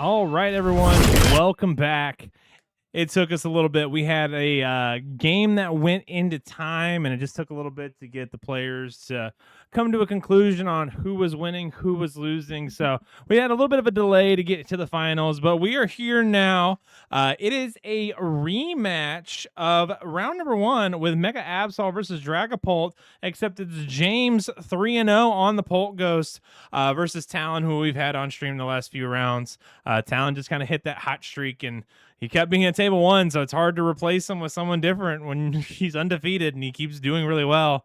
All right, everyone, welcome back. It took us a little bit. We had a game that went into time, and it just took a little bit to get the players to come to a conclusion on who was winning, who was losing. So we had a little bit of a delay to get to the finals, but we are here now. It is a rematch of round number 1 with Mega Absol versus Dragapult, except it's James 3-0 on the Pult Ghost versus Talon, who we've had on stream the last few rounds. Talon just kind of hit that hot streak, and he kept being at table 1, so it's hard to replace him with someone different when he's undefeated and he keeps doing really well.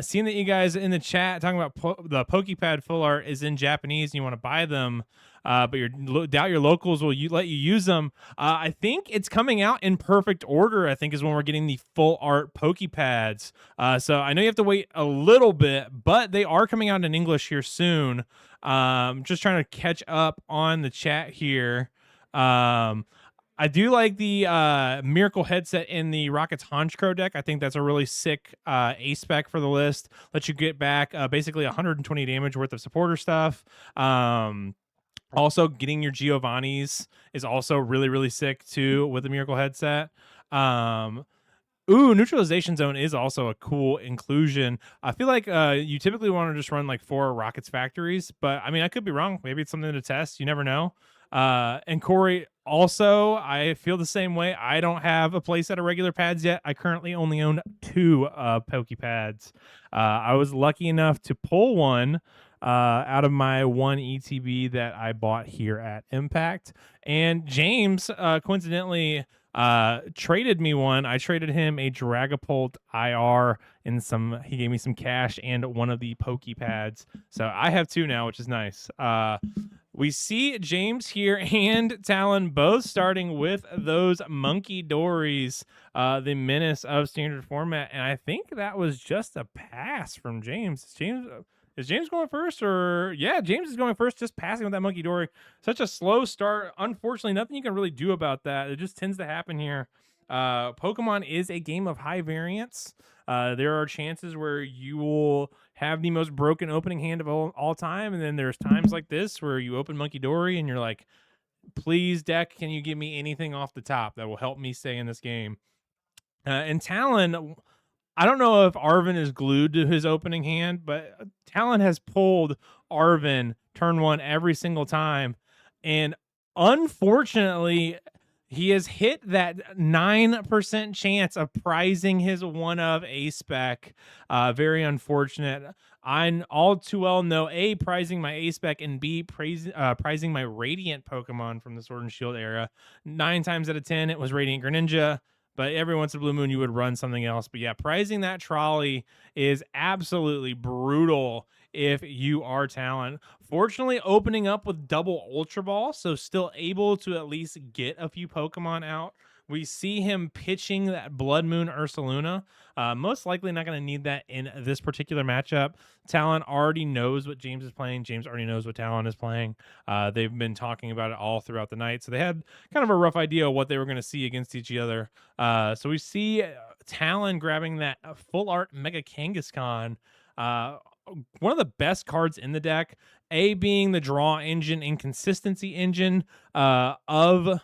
Seeing that you guys in the chat talking about the Pokepad full art is in Japanese and you want to buy them, but doubt your locals will let you use them. I think it's coming out in perfect order, I think, is when we're getting the full art Pokepads. So I know you have to wait a little bit, but they are coming out in English here soon. Just trying to catch up on the chat here. I do like the Miracle headset in the Rockets Honchkrow deck. I think that's a really sick A-spec for the list. Lets you get back basically 120 damage worth of supporter stuff. Also, getting your Giovanni's is also really, really sick too with the Miracle headset. Neutralization Zone is also a cool inclusion. I feel like you typically want to just run like 4 Rockets factories, but I mean, I could be wrong. Maybe it's something to test. You never know. And Corey, also, I feel the same way. I don't have a playset of regular pads yet. I currently only own 2 Pokepads. I was lucky enough to pull one out of my 1 ETB that I bought here at Impact. And James, coincidentally, traded me one. I traded him a Dragapult IR and he gave me some cash and one of the Pokepads. So I have 2 now, which is nice. We see James here and Talon both starting with those Monkey Dories, the menace of standard format. And I think that was just a pass from James. Is James going first? Or yeah, James is going first, just passing with that Monkey Dory. Such a slow start. Unfortunately, nothing you can really do about that. It just tends to happen here. Pokemon is a game of high variance. There are chances where you will have the most broken opening hand of all time, and then there's times like this where you open Monkey Dory and you're like, please, deck, can you give me anything off the top that will help me stay in this game? And Talon, I don't know if Arven is glued to his opening hand, but Talon has pulled Arven turn 1 every single time, and unfortunately, he has hit that 9% chance of prizing his one of A-spec. Very unfortunate. I all too well know A, prizing my A-spec, and B, prizing my Radiant Pokemon from the Sword and Shield era. 9 times out of 10, it was Radiant Greninja. But every once in a blue moon, you would run something else. But yeah, prizing that trolley is absolutely brutal if you are Talon. Fortunately, opening up with double Ultra Ball, so still able to at least get a few Pokemon out. We see him pitching that Blood Moon Ursaluna. Most likely not going to need that in this particular matchup. Talon already knows what James is playing. James already knows what Talon is playing. They've been talking about it all throughout the night, so they had kind of a rough idea of what they were going to see against each other. So we see Talon grabbing that full art Mega Kangaskhan. One of the best cards in the deck. A, being the draw engine and consistency engine of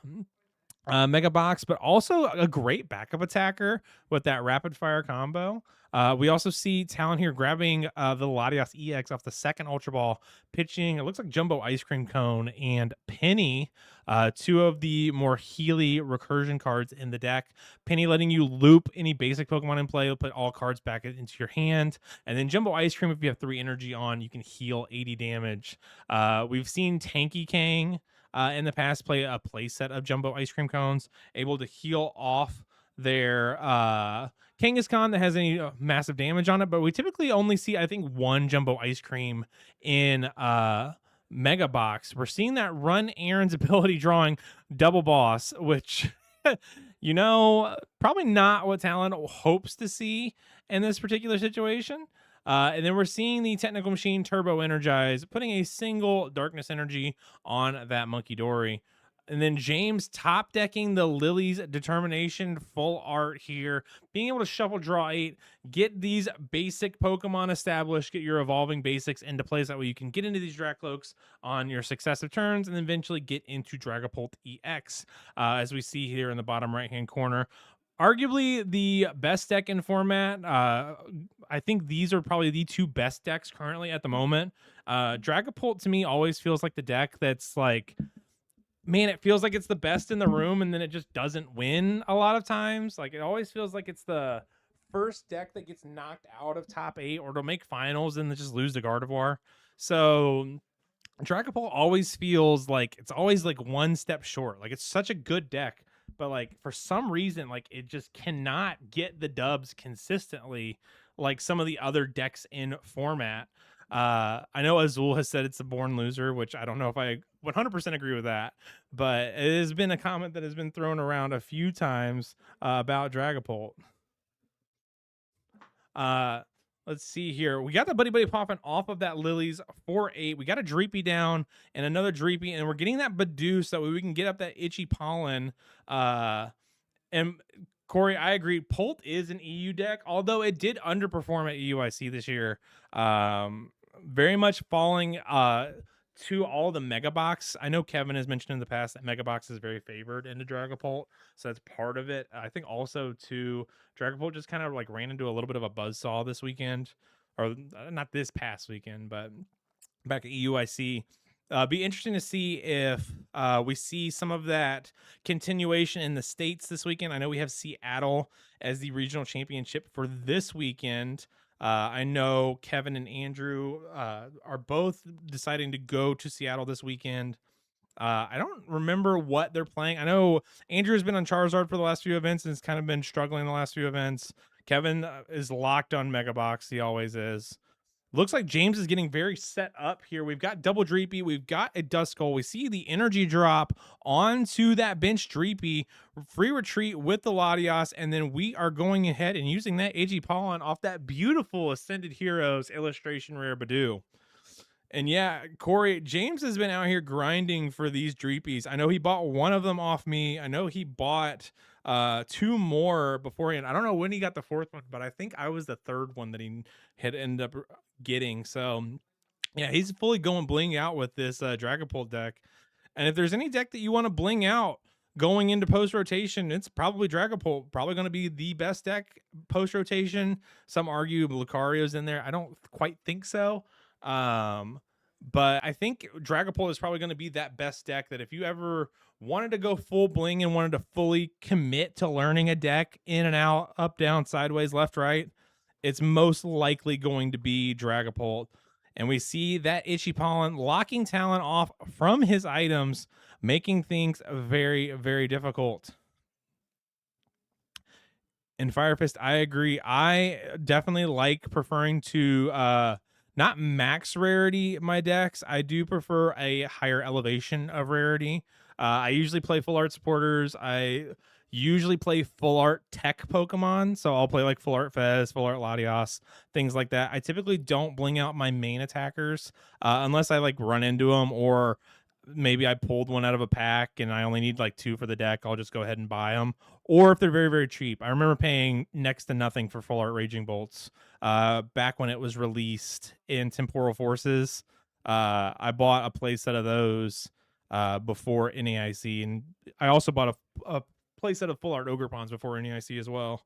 Mega Box, but also a great backup attacker with that rapid fire combo. We also see Talon here grabbing the Latias EX off the second Ultra Ball, pitching, it looks like Jumbo Ice Cream Cone and Penny, 2 of the more Healy recursion cards in the deck. Penny letting you loop any basic Pokemon in play, put all cards back into your hand. And then Jumbo Ice Cream, if you have 3 energy on, you can heal 80 damage. We've seen Tanky Kang in the past play a playset of Jumbo Ice Cream Cones, able to heal off their Kangaskhan that has any massive damage on it, but we typically only see, I think, 1 Jumbo Ice Cream in Mega Box. We're seeing that run Aaron's ability drawing Double Boss, which, you know, probably not what Talon hopes to see in this particular situation. And then we're seeing the Technical Machine Turbo Energize, putting a single Darkness Energy on that Monkey Dory. And then James top decking the Lily's Determination full art here, being able to shuffle draw 8, get these basic Pokemon established, get your evolving basics into place. That way you can get into these Dracloaks on your successive turns and then eventually get into Dragapult EX, as we see here in the bottom right hand corner. Arguably the best deck in format. I think these are probably the two best decks currently at the moment. Dragapult to me always feels like the deck that's like, man, it feels like it's the best in the room, and then it just doesn't win a lot of times. Like, it always feels like it's the first deck that gets knocked out of top 8 or to make finals and then just lose to Gardevoir. So Dragapult always feels like it's always like one step short. Like, it's such a good deck, but like for some reason, like it just cannot get the dubs consistently like some of the other decks in format. I know Azul has said it's a born loser, which I don't know if I 100% agree with that, but it has been a comment that has been thrown around a few times about Dragapult. Let's see here. We got the Buddy popping off of that Lily's 4-8. We got a Dreepy down and another Dreepy, and we're getting that Bidoof so we can get up that Itchy Pollen. And Corey, I agree. Pult is an EU deck, although it did underperform at EUIC this year. Very much falling to all the Mega Box. I know Kevin has mentioned in the past that Mega Box is very favored into Dragapult, so that's part of it. I think also too, Dragapult just kind of like ran into a little bit of a buzzsaw this weekend, or not this past weekend, but back at EUIC. Be interesting to see if we see some of that continuation in the States this weekend. I know we have Seattle as the regional championship for this weekend. I know Kevin and Andrew are both deciding to go to Seattle this weekend. I don't remember what they're playing. I know Andrew's been on Charizard for the last few events and has kind of been struggling the last few events. Kevin is locked on Megabox. He always is. Looks like James is getting very set up here. We've got double Dreepy. We've got a Duskull. We see the energy drop onto that bench Dreepy. Free retreat with the Latios. And then we are going ahead and using that Itchy Pollen off that beautiful Ascended Heroes illustration rare Bidoof. And yeah, Corey, James has been out here grinding for these Dreepies. I know he bought one of them off me. I know he bought two more beforehand. I don't know when he got the fourth one, but I think I was the third one that he had ended up getting. So yeah, he's fully going bling out with this Dragapult deck. And if there's any deck that you want to bling out going into post rotation, it's probably Dragapult. Probably going to be the best deck post rotation. Some argue Lucario's in there. I don't quite think so. But I think Dragapult is probably going to be that best deck that if you ever wanted to go full bling and wanted to fully commit to learning a deck in and out, up, down, sideways, left, right, it's most likely going to be Dragapult. And we see that Itchy Pollen locking Talon off from his items, making things very, very difficult. And Fire Fist, I agree. I definitely like preferring to not max rarity my decks. I do prefer a higher elevation of rarity. I usually play full art supporters. I usually play full art tech Pokemon. So I'll play like full art Fez, full art Latios, things like that. I typically don't bling out my main attackers unless I like run into them, or maybe I pulled one out of a pack and I only need like two for the deck. I'll just go ahead and buy them. Or if they're very, very cheap. I remember paying next to nothing for full art Raging Bolts back when it was released in Temporal Forces. I bought a playset of those before NAIC, and I also bought a playset of full art Ogrepons before NAIC as well.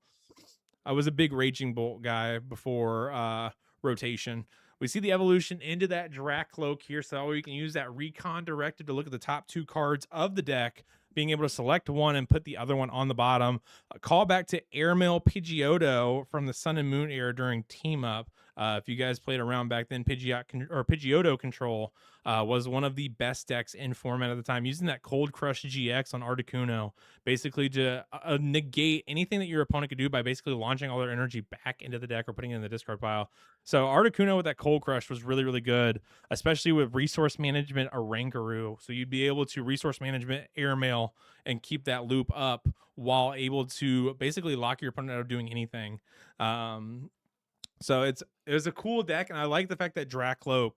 I was a big Raging Bolt guy before rotation. We see the evolution into that Dracloak here, so we can use that Recon Directed to look at the top two cards of the deck, being able to select one and put the other one on the bottom. A call back to Airmail Pidgeotto from the Sun and Moon era during Team Up. If you guys played around back then, Pidgeotto Control was one of the best decks in format at the time, using that Cold Crush GX on Articuno, basically to negate anything that your opponent could do by basically launching all their energy back into the deck or putting it in the discard pile. So Articuno with that Cold Crush was really, really good, especially with Resource Management Rankaroo. So you'd be able to Resource Management Airmail and keep that loop up while able to basically lock your opponent out of doing anything. So it was a cool deck, and I like the fact that Dracloak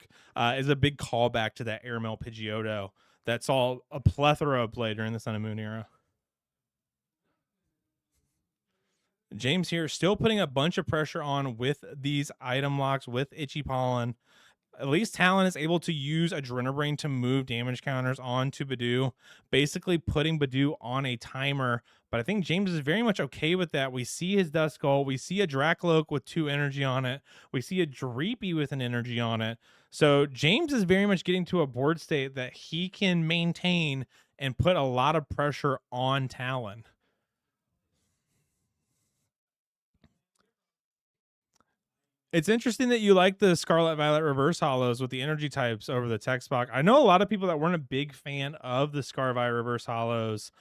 is a big callback to that Airmail Pidgeotto that saw a plethora of play during the Sun and Moon era. James here still putting a bunch of pressure on with these item locks with Itchy Pollen. At least Talon is able to use Adrenabrain to move damage counters onto Badoo, basically putting Badoo on a timer. But I think James is very much okay with that. We see his Duskull. We see a Dracloak with 2 energy on it. We see a Dreepy with an energy on it. So James is very much getting to a board state that he can maintain and put a lot of pressure on Talon. It's interesting that you like the Scarlet Violet reverse hollows with the energy types over the text box. I know a lot of people that weren't a big fan of the Scarlet Violet reverse hollows.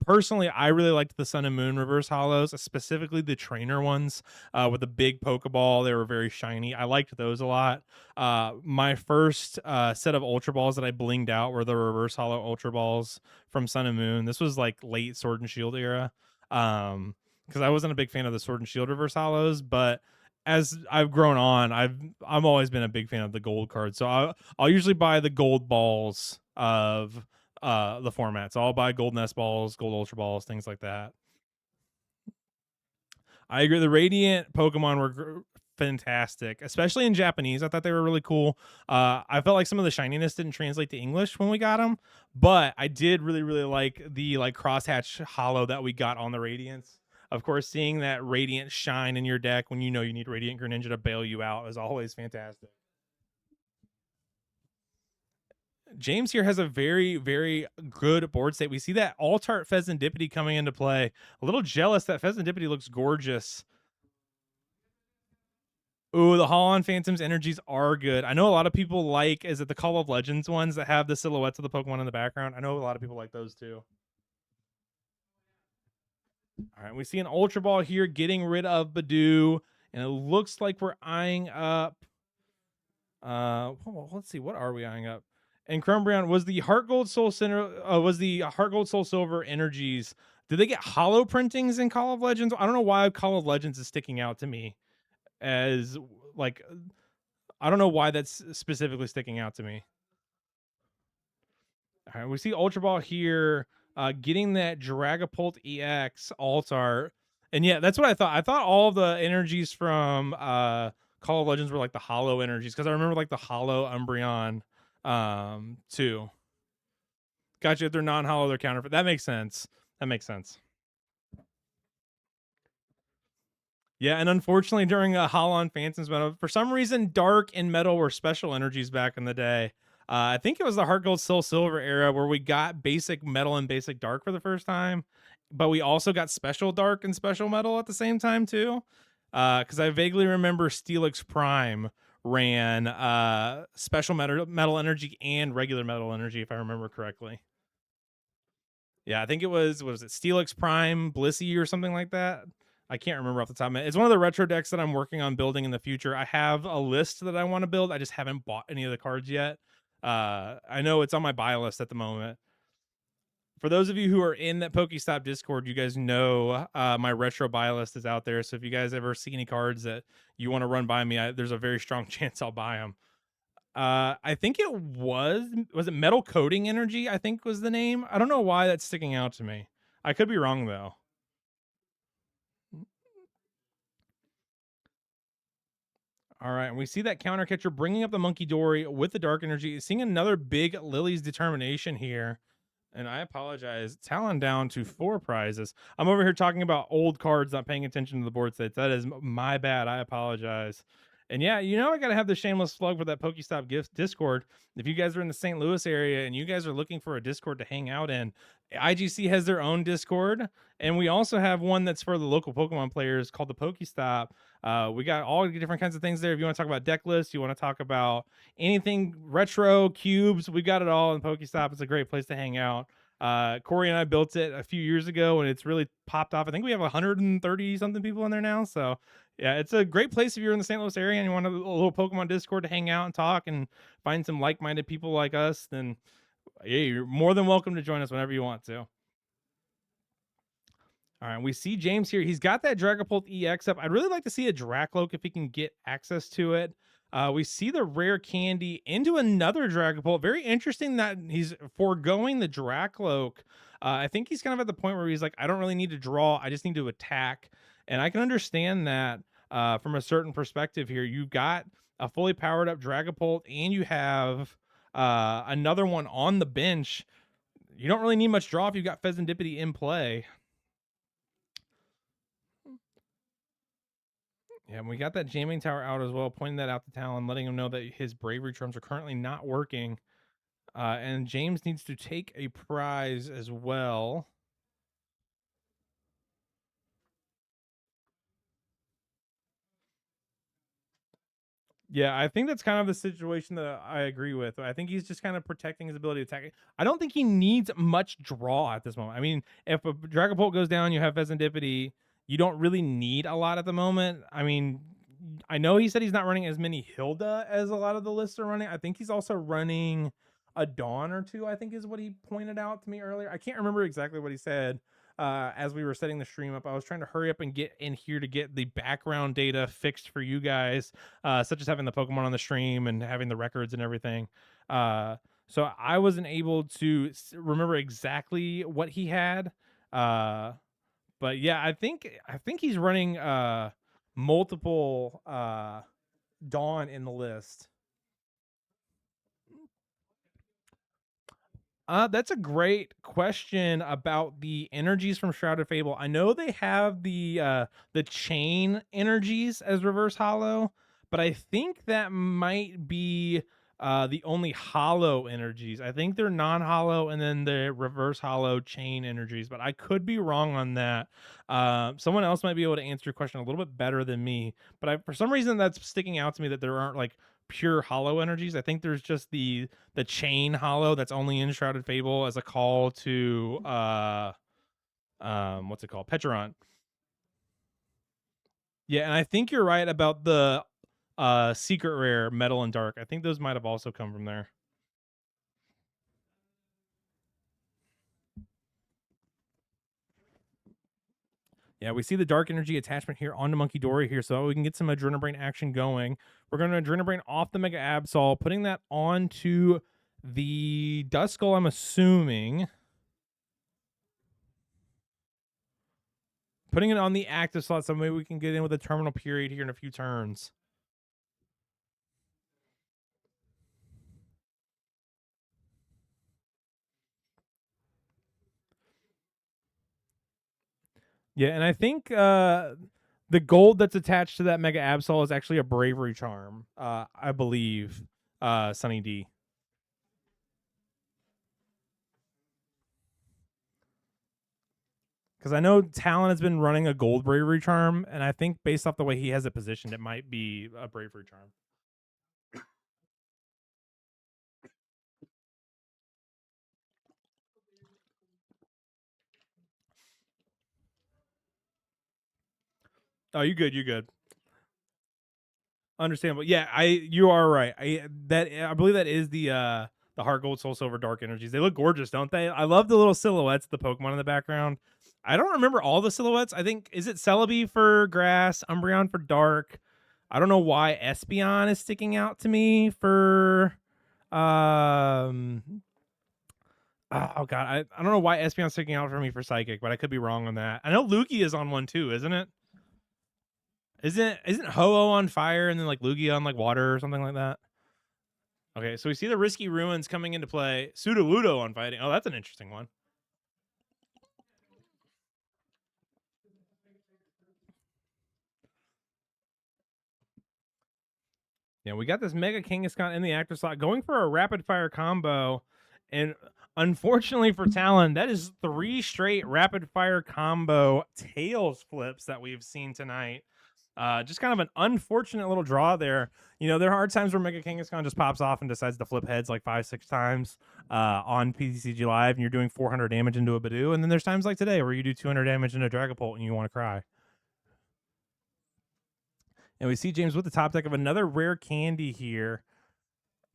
Personally, I really liked the Sun and Moon reverse hollows, specifically the trainer ones with the big Pokeball. They were very shiny. I liked those a lot. My first set of Ultra Balls that I blinged out were the reverse hollow Ultra Balls from Sun and Moon. This was like late Sword and Shield era. Because I wasn't a big fan of the Sword and Shield reverse hollows, but as I've grown on, I'm always been a big fan of the gold cards. So I'll usually buy the gold balls of the format. So I'll buy gold nest balls, gold ultra balls, things like that. I agree. The Radiant Pokemon were fantastic, especially in Japanese. I thought they were really cool. I felt like some of the shininess didn't translate to English when we got them, but I did really like the like crosshatch hollow that we got on the Radiants. Of course, seeing that Radiant shine in your deck when you know you need Radiant Greninja to bail you out is always fantastic. James here has a very good board state. We see that Altart Pheasantipity coming into play. A little jealous that Pheasantipity looks gorgeous. Ooh, the Holon Phantom's energies are good. I know a lot of people like, is it the Call of Legends ones that have the silhouettes of the Pokemon in the background? I know a lot of people like those too. All right, we see an Ultra Ball here getting rid of Badoo, and it looks like we're eyeing up. Let's see, what are we eyeing up? And Crumbreon was the Heart Gold Soul Center. Was the Heart Gold Soul Silver energies? Did they get hollow printings in Call of Legends? I don't know why Call of Legends is sticking out to me as like I don't know why that's specifically sticking out to me. All right, we see Ultra Ball here, getting that Dragapult EX Altar, and yeah, that's what I thought. I thought all of the energies from Call of Legends were like the hollow energies because I remember like the hollow Umbreon too. Gotcha. If they're non-hollow, they're counterfeit. That makes sense. That makes sense. Yeah, and unfortunately, during a Holon Phantoms meta, for some reason, Dark and Metal were special energies back in the day. I think it was the Heart Gold Soul Silver era where we got basic Metal and basic Dark for the first time, but we also got special Dark and special Metal at the same time too. Because I vaguely remember Steelix Prime ran special metal energy and regular metal energy, if I remember correctly. Yeah, I think it was it Steelix Prime, Blissey, or something like that. I can't remember off the top of my head. It's one of the retro decks that I'm working on building in the future. I have a list that I want to build. I just haven't bought any of the cards yet. I know it's on my buy list at the moment. For those of you who are in that Pokestop Discord, you guys know my retro buy list is out there. So if you guys ever see any cards that you want to run by me, there's a very strong chance I'll buy them. I think it was it Metal Coating Energy, I think was the name. I don't know why that's sticking out to me. I could be wrong though. All right, and we see that counter catcher bringing up the Monkey Dory with the Dark Energy. Seeing another big Lily's Determination here. And I apologize. Talon down to 4 prizes. I'm over here talking about old cards, not paying attention to the board states. That is my bad. I apologize. And yeah, you know I gotta have the shameless plug for that Pokestop Gift Discord. If you guys are in the St. Louis area and you guys are looking for a Discord to hang out in, IGC has their own Discord, and we also have one that's for the local Pokemon players called the Pokestop. We got all the different kinds of things there. If you want to talk about deck lists, you want to talk about anything retro, cubes, we got it all in Pokestop. It's a great place to hang out. Corey and I built it a few years ago, and it's really popped off. I think we have 130 something people in there now. So yeah, it's a great place if you're in the St. Louis area and you want a little Pokemon Discord to hang out and talk and find some like-minded people like us. Then yeah, you're more than welcome to join us whenever you want to. All right, we see James here. He's got that Dragapult EX up. I'd really like to see a Dracloak if he can get access to it. We see the rare candy into another Dragapult. Very interesting that he's foregoing the Dracloak. I think he's kind of at the point where he's like, I don't really need to draw. I just need to attack. And I can understand that from a certain perspective here. You got a fully powered up Dragapult and you have another one on the bench. You don't really need much draw if you've got Pheasantipity in play. Yeah, and we got that jamming tower out as well, pointing that out to Talon, letting him know that his bravery charms are currently not working. And James needs to take a prize as well. Yeah, I think that's kind of the situation that I agree with. I think he's just kind of protecting his ability to attack. I don't think he needs much draw at this moment. I mean, if a Dragapult goes down, you have Pheasantipity. You don't really need a lot at the moment. I mean, I know he said he's not running as many Hilda as a lot of the lists are running. I think he's also running a Dawn or two, I think is what he pointed out to me earlier. I can't remember exactly what he said as we were setting the stream up. I was trying to hurry up and get in here to get the background data fixed for you guys, such as having the Pokemon on the stream and having the records and everything. So I wasn't able to remember exactly what he had. But yeah, I think he's running multiple Dawn in the list. That's a great question about the energies from Shrouded Fable. I know they have the chain energies as reverse hollow, but I think that might be the only hollow energies. I think they're non-hollow and then the reverse hollow chain energies, but I could be wrong on that. Someone else might be able to answer your question a little bit better than me, but for some reason that's sticking out to me that there aren't like pure hollow energies. I think there's just the chain hollow that's only in Shrouded Fable as a call to what's it called? Pecharon. Yeah, and I think you're right about the secret rare Metal and Dark. I think those might have also come from there. Yeah, we see the dark energy attachment here onto Monkey Dory here, so we can get some Adrenabrain action going. We're going to Adrenabrain off the Mega Absol, putting that onto the Duskull, I'm assuming. Putting it on the active slot, so maybe we can get in with a terminal period here in a few turns. Yeah, and I think the gold that's attached to that Mega Absol is actually a bravery charm, I believe, Sunny D. Because I know Talon has been running a gold bravery charm, and I think based off the way he has it positioned, it might be a bravery charm. Oh, you good? You good? Understandable. Yeah, you are right. I believe that is the Heart Gold Soul Silver Dark energies. They look gorgeous, don't they? I love the little silhouettes, the Pokemon in the background. I don't remember all the silhouettes. I think is it Celebi for grass, Umbreon for dark. I don't know why Espeon is sticking out to me for oh god, I don't know why Espeon's sticking out for me for psychic, but I could be wrong on that. I know Lugia is on one too, isn't it? Isn't Ho-Oh on fire and then like Lugia on like water or something like that? Okay, so we see the Risky Ruins coming into play. Sudowoodo on fighting. Oh, that's an interesting one. Yeah, we got this Mega Kangaskhan in the active slot going for a rapid fire combo. And unfortunately for Talon, that is 3 straight rapid fire combo tails flips that we've seen tonight. Just kind of an unfortunate little draw there. You know, there are times where Mega Kangaskhan just pops off and decides to flip heads like 5-6 times on PTCG Live, and you're doing 400 damage into a Badoo. And then there's times like today where you do 200 damage into a Dragapult and you want to cry. And we see James with the top deck of another rare candy here.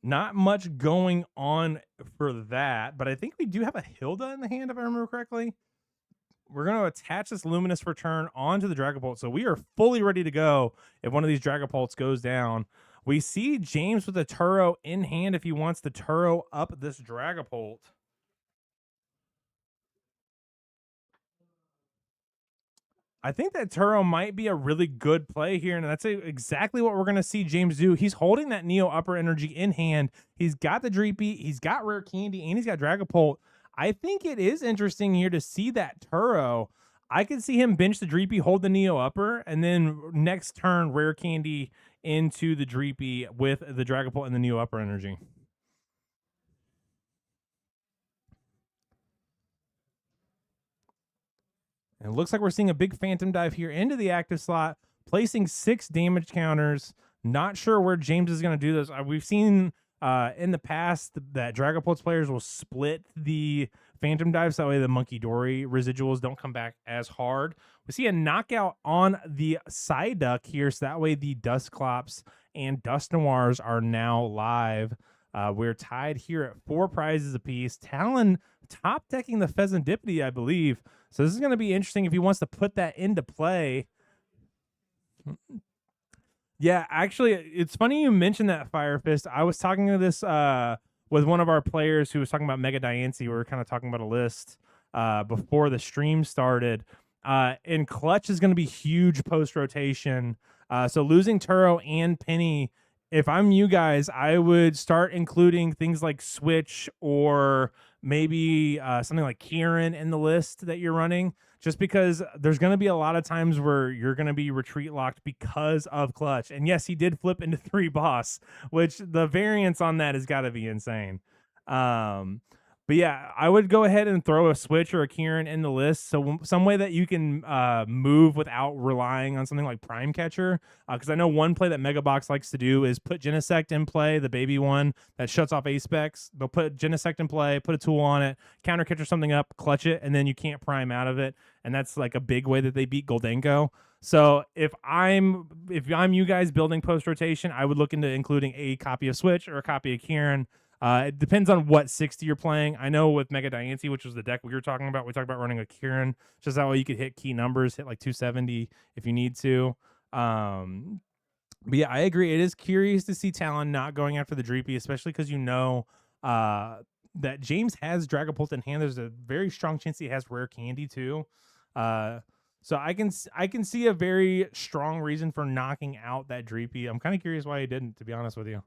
Not much going on for that, but I think we do have a Hilda in the hand, if I remember correctly. We're going to attach this Luminous Return onto the Dragapult, so we are fully ready to go if one of these Dragapults goes down. We see James with a Turo in hand if he wants to Turo up this Dragapult. I think that Turo might be a really good play here, and that's exactly what we're going to see James do. He's holding that Neo Upper Energy in hand. He's got the Dreepy, he's got Rare Candy, and he's got Dragapult. I think it is interesting here to see that Turo. I could see him bench the Dreepy, hold the Neo Upper, and then next turn Rare Candy into the Dreepy with the Dragapult and the Neo Upper Energy. And it looks like we're seeing a big Phantom Dive here into the active slot, placing 6 damage counters. Not sure where James is going to do this. We've seen in the past that Dragapult's players will split the Phantom Dives. That way the Monkey Dory residuals don't come back as hard. We see a knockout on the Psyduck here, so that way the Dusclops and Dusknoirs are now live. We're tied here at 4 prizes apiece. Talon top decking the Pheasantipity, I believe. So this is going to be interesting if he wants to put that into play. Yeah, actually, it's funny you mentioned that, Fire Fist. I was talking to this with one of our players who was talking about Mega Diancie. We were kind of talking about a list before the stream started. And Clutch is going to be huge post-rotation. So losing Turo and Penny, if I'm you guys, I would start including things like Switch or maybe something like Kieran in the list that you're running, just because there's going to be a lot of times where you're going to be retreat locked because of Clutch. And yes, he did flip into 3 boss, which the variance on that has got to be insane. But yeah, I would go ahead and throw a Switch or a Kieran in the list. So some way that you can move without relying on something like Prime Catcher. Because I know one play that Megabox likes to do is put Genesect in play, the baby one that shuts off A-Specs. They'll put Genesect in play, put a tool on it, counter catcher something up, clutch it, and then you can't Prime out of it. And that's like a big way that they beat Goldenko. So if I'm you guys building post rotation, I would look into including a copy of Switch or a copy of Kieran. It depends on what 60 you're playing. I know with Mega Diancie, which was the deck we were talking about, we talked about running a Kieran, just that way you could hit key numbers, hit like 270 if you need to. But yeah, I agree. It is curious to see Talon not going after the Dreepy, especially because you know that James has Dragapult in hand. There's a very strong chance he has Rare Candy too. So I can see a very strong reason for knocking out that Dreepy. I'm kind of curious why he didn't, to be honest with you.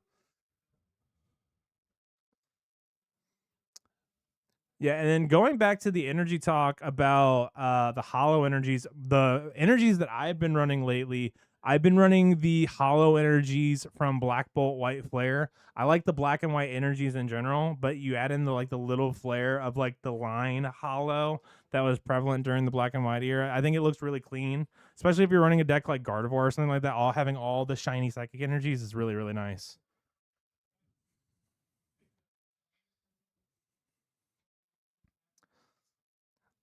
Yeah, and then going back to the energy talk about the hollow energies, the energies that I've been running lately, I've been running the hollow energies from Black Bolt White Flare. I like the black and white energies in general, but you add in the little flare of like the line hollow that was prevalent during the black and white era. I think it looks really clean, especially if you're running a deck like Gardevoir or something like that. Having all the shiny psychic energies is really, really nice.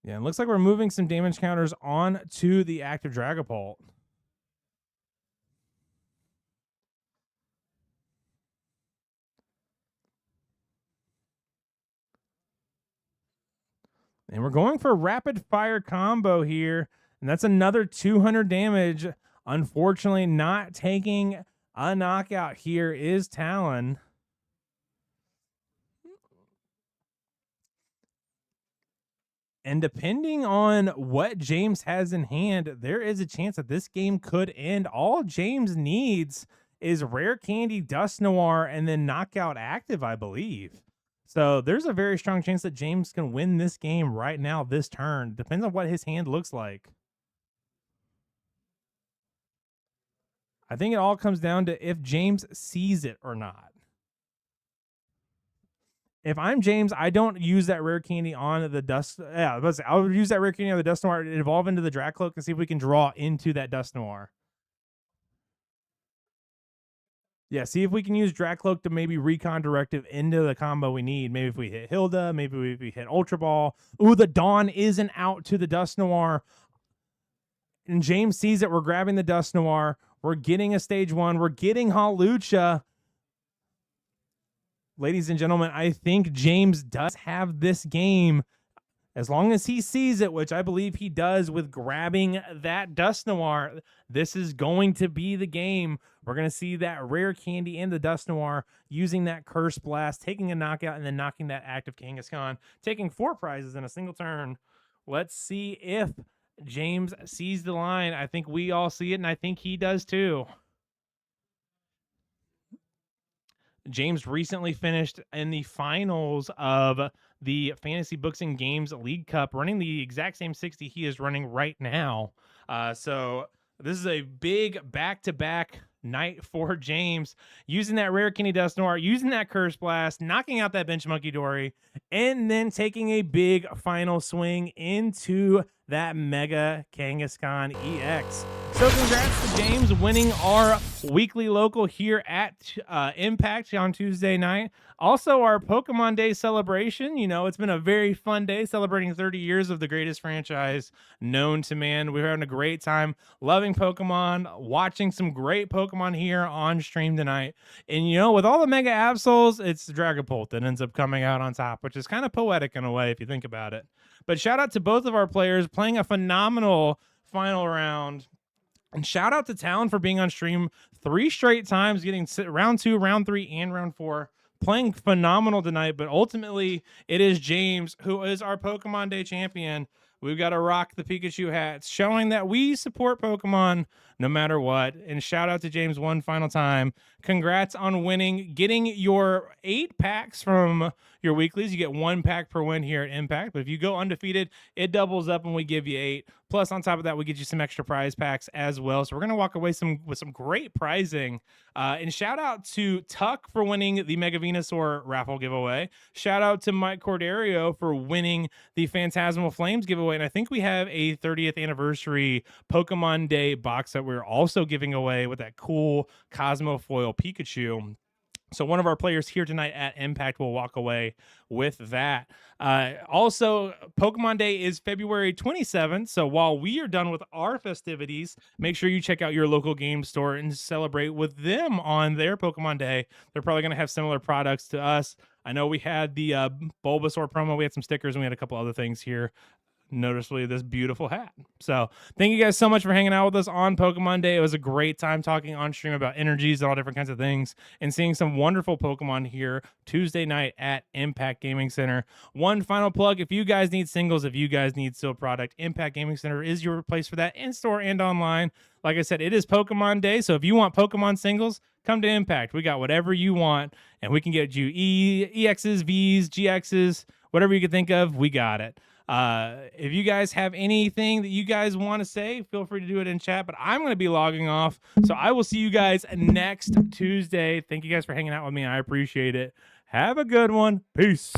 Yeah, it looks like we're moving some damage counters on to the active Dragapult. And we're going for a rapid fire combo here. And that's another 200 damage. Unfortunately, not taking a knockout here is Talon. And depending on what James has in hand, there is a chance that this game could end. All James needs is Rare Candy, Dusknoir, and then Knockout Active, I believe. So there's a very strong chance that James can win this game right now, this turn. Depends on what his hand looks like. I think it all comes down to if James sees it or not. If I'm James, I don't use that Rare Candy on the Dust. Yeah, I would use that Rare Candy on the Dusknoir and evolve into the Dracloak and see if we can draw into that Dusknoir. Yeah, see if we can use Dracloak to maybe Recon Directive into the combo we need. Maybe if we hit Hilda, maybe if we hit Ultra Ball. Ooh, the Dawn isn't out to the Dusknoir. And James sees it. We're grabbing the Dusknoir. We're getting a stage 1. We're getting Hawlucha. Ladies and gentlemen, I think James does have this game. As long as he sees it, which I believe he does with grabbing that Dust Noir, this is going to be the game. We're going to see that rare candy in the Dust Noir using that Curse Blast, taking a knockout, and then knocking that active Kangaskhan, taking 4 prizes in a single turn. Let's see if James sees the line. I think we all see it, and I think he does too. James recently finished in the finals of the Fantasy Books and Games League Cup, running the exact same 60 he is running right now. So this is a big back-to-back night for James, using that rare Kenny Dust Noir, using that Curse Blast, knocking out that Bench Monkey Dory, and then taking a big final swing into that Mega Kangaskhan EX. So congrats to James winning our weekly local here at Impact on Tuesday night. Also, our Pokemon Day celebration. You know, it's been a very fun day celebrating 30 years of the greatest franchise known to man. We're having a great time loving Pokemon, watching some great Pokemon here on stream tonight. And, you know, with all the Mega Absols, it's Dragapult that ends up coming out on top, which is kind of poetic in a way if you think about it. But shout out to both of our players playing a phenomenal final round. And shout out to Talon for being on stream 3 straight times, getting round 2, round 3, and round 4. Playing phenomenal tonight, but ultimately it is James who is our Pokemon Day champion. We've got to rock the Pikachu hats, showing that we support Pokemon no matter what. And shout out to James one final time. Congrats on winning, getting your 8 packs from your weeklies. You get 1 pack per win here at Impact. But if you go undefeated, it doubles up and we give you 8. Plus, on top of that, we get you some extra prize packs as well. So we're going to walk away with some great prizing. And shout out to Tuck for winning the Mega Venusaur raffle giveaway. Shout out to Mike Corderio for winning the Phantasmal Flames giveaway. And I think we have a 30th anniversary Pokemon Day box that we're also giving away with that cool Cosmo Foil Pikachu. So one of our players here tonight at Impact will walk away with that. Also, Pokemon Day is February 27th. So while we are done with our festivities, make sure you check out your local game store and celebrate with them on their Pokemon Day. They're probably going to have similar products to us. I know we had the Bulbasaur promo. We had some stickers and we had a couple other things here. Noticeably this beautiful hat. So thank you guys so much for hanging out with us on Pokemon Day. It was a great time talking on stream about energies and all different kinds of things and seeing some wonderful Pokemon here Tuesday night at Impact Gaming Center. One final plug, if you guys need singles, if you guys need still product, Impact Gaming Center is your place for that in store and online. Like I said, it is Pokemon Day, so if you want Pokemon singles, come to Impact. We got whatever you want, and we can get you EXs, Vs, GXs, whatever you can think of, we got it. If you guys have anything that you guys want to say, feel free to do it in chat, but I'm going to be logging off. So I will see you guys next Tuesday. Thank you guys for hanging out with me. I appreciate it. Have a good one. Peace.